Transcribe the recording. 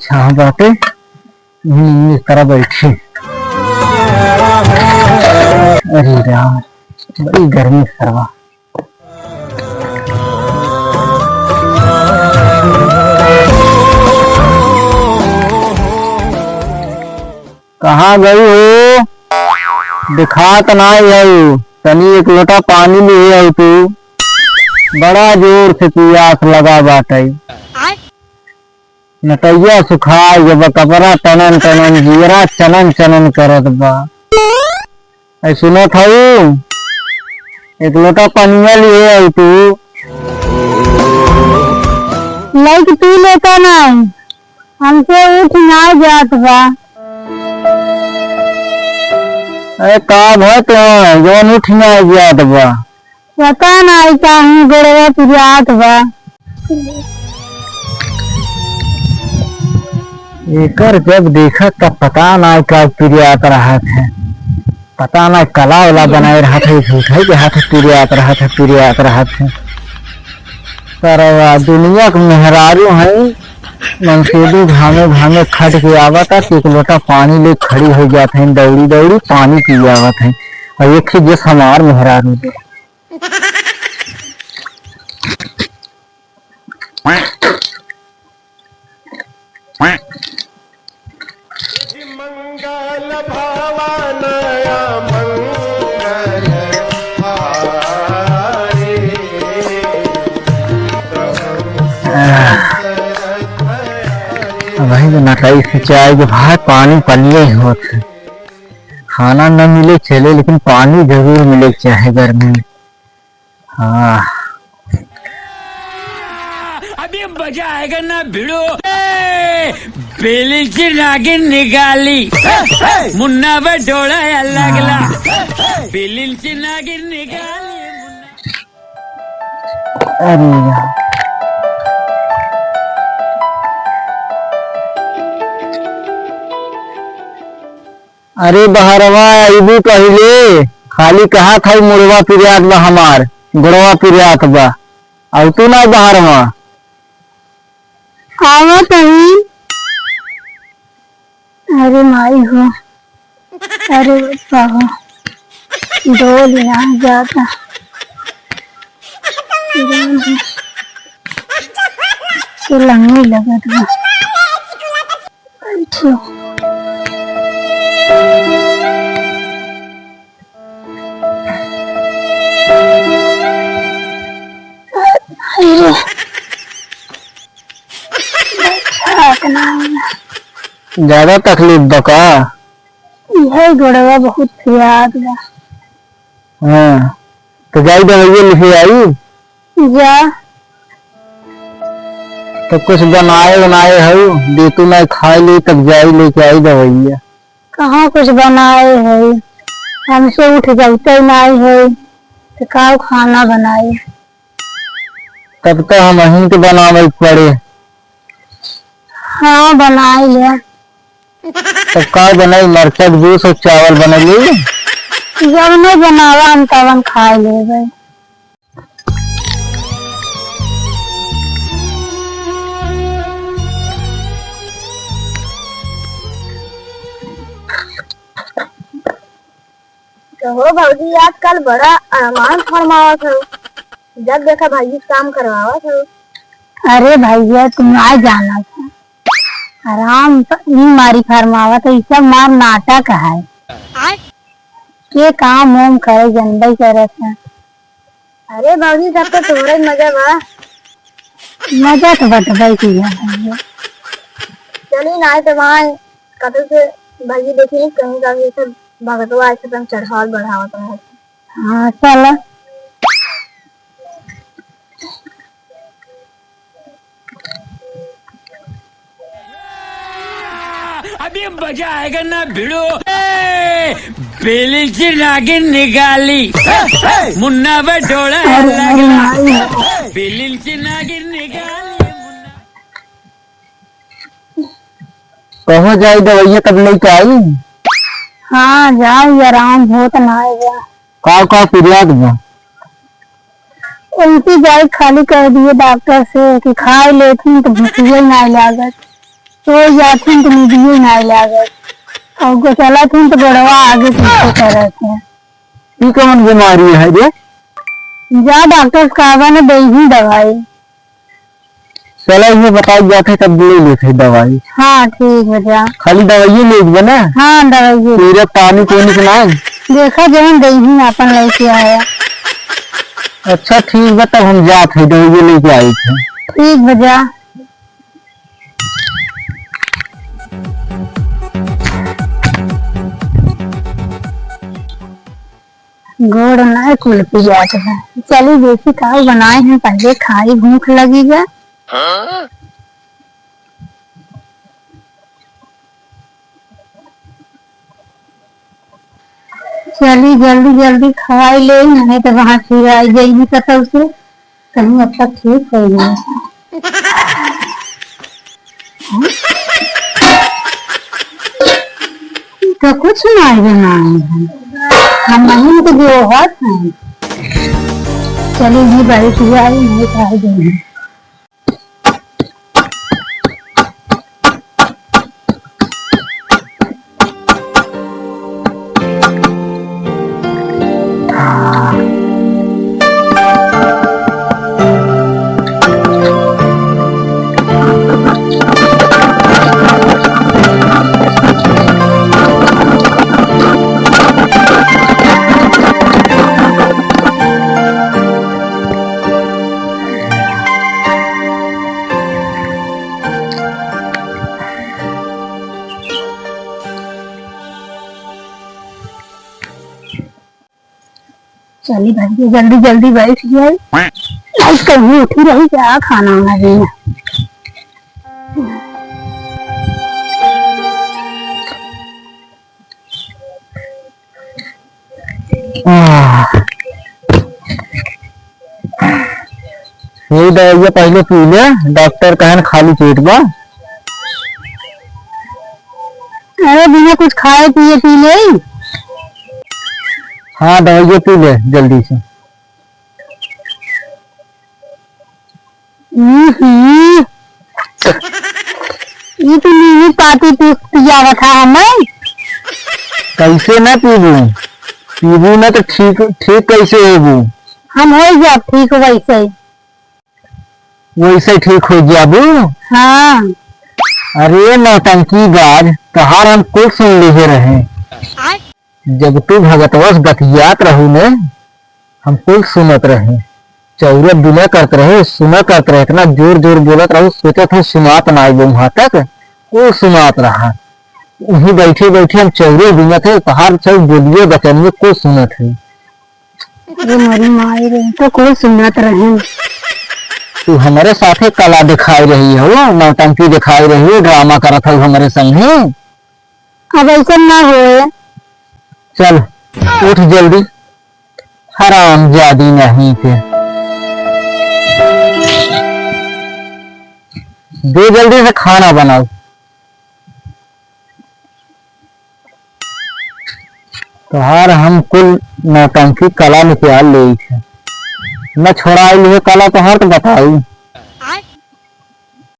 छाह बाटे इस तरह बैठे। अरे राम बड़ी गर्मी सरवा। कहाँ गई हो? दिखात नहीं है। तनी एक लोटा पानी ले आई तू। बड़ा जोर से प्यास लगा बाटे। नटैया सुखाए जब कपड़ा टनन टनन जीरा चनन चनन करत बा। ऐ सुनो थाऊ एक लोटा पानी लिए आई तू। लाइक तू लेता नहीं हमसे उठ ना जात बा। अरे काम है तो जौन उठ ना जात बा। पता नहीं कहीं गड़वा पिजात बा। एकर जब देखा तब पता नहीं क्या पिरियात रहा था। पता नहीं कला वाला बनाए रहा था झूठा के हाथ पिरियात रहा था। सरवा दुनिया के मेहरारू है मनसेदू घामे घामे खट के आवत है। एक लोटा पानी ले खड़ी हो जाते हैं दौड़ी दौड़ी पानी पी आवत है। और एक ही जस हमार मेहरारू दे मंगल भावनया मंगल वही तो नटाई सिंचाई के भाई पानी पलिए ही होते। खाना न मिले चले लेकिन पानी जरूर मिले चाहे गर्मी में। हाँ अभी मजा आएगा ना भिड़ो। बेली की नागिन निकाली मुन्ना पे डोला अल्लाह गला। बेली की नागिन निकाली अरे यार अरे बहरवा अबू पहले खाली कहा था मुड़वा पिरियात बा हमार गुड़वा पिरियात बा। अब तू ना बहरवा आवत नहीं। अरे माई हो अरे बाबा दो लिया जाता। लंगी लगत बा। बैठो ज्यादा तकलीफ बका। यह गोड़वा बहुत याद बा। हाँ तो जाई दवाइया लिखे आई जा तो कुछ बनाए बनाए है दे तू ना खाए ले तब जाई लेके आई दवाइया। कहाँ कुछ बनाए है हमसे उठ जाते नहीं है तो का खाना बनाए। तब तो हम वहीं के बनावे पड़े। हाँ बनाए लिया। तब का बनाई मरचा जूस और चावल बनली। जब नहीं बनावा हम तब खा ले। हो भाजी आजकल बड़ा अरमान फरमावत हो। जब देखा भाई काम करवावत हो। अरे भैया तुम आ जाना था आराम नहीं मारी फरमावत है। सब मार नाटक है के काम ओम करे जनबई करे था। अरे भाजी सब तो तुम्हारा मजा बा। मजा तो बटबई की है। चली ना तो वहाँ कतल से भाजी देखी कहीं का भी सब भगतवा ऐसे तुम चढ़ावत बढ़ावत रहे। हाँ चल अभी मजा आएगा ना भिड़ो। बेली की नागिन निकाली मुन्ना पे डोला अल्लाह गला। बेली की नागिन निकाली कहो जाई दवाइया तब लेके आई। हाँ जाओ आराम हो तो ना का पिरियाद बा। उल्टी जाए खाली कर दिए डॉक्टर से कि खाए लेती तो भूखिए ना लागत। तो जाथिन तो नींदिए नहीं लागत और को चला थी तो बड़वा आगे पीछे करत है। ये कौन बीमारी है रे? जा डॉक्टर कहवा ने दे ही दवाई। चला ये बताई जाते तब ले लेते दवाई। हाँ ठीक है जा। खाली दवाई ले बना? हाँ दवाई पूरा पानी को निकला देखा जवन दे ही अपन लेके आया। अच्छा ठीक बा तब हम जाते दवाई लेके आए थे। ठीक बजा। गोड़ ना कुल पियात है। चलिए देसी खाओ बनाए हैं पहले खाई भूख लगेगा। चलिए जल्दी जल्दी खवाई ले नहीं तो वहां फिर आई जाएगी कतौ से कहीं अब तक ठीक हो गया। तो कुछ नहीं बनाए हैं हम नहीं तो जो हाथ हैं। चलिए ये बड़ी पिया आई नहीं खाई देंगे। चली भाई जल्दी जल्दी बैठ जाए लाइट कहीं उठी रही क्या खाना वाना देना। ये दवाई पहले पी ले डॉक्टर कहन खाली पेट बा। अरे बिना कुछ खाए पिए पी ले। हाँ दवाई पी ले जल्दी से। ये तो नहीं पाती पिया था हमें। कैसे ना पीबू? पीबू ना तो ठीक ठीक कैसे होबू? हम हो जा ठीक वैसे वैसे ठीक हो जाबू। हाँ अरे नौटंकी बाज तहार हम कुछ सुन ले रहे जब तू भगतवश बतियात रहू ने हम कुल सुनत रहे। चौरत बिना करते रहे सुना करते रहे इतना जोर जोर बोलत रहू सोचत हो सुनात ना आए वहां तक वो सुनात रहा। वहीं बैठे बैठे हम चौरे बिना थे तहार चौ बोलिए बचनिए को सुनत है। अरे मरी माई रे तो कोई सुनत रहे। तू हमारे साथे कला दिखाई रही हो नौटंकी दिखाई रही हो ड्रामा करत हो हमारे संग ही। अब ऐसा ना होए। चल उठ जल्दी हराम जादी नहीं थे दे जल्दी से खाना बनाओ। तोहार हम कुल नौटंकी कला निकाल ले न छोड़ा लिए कला तोहार तो बताऊ।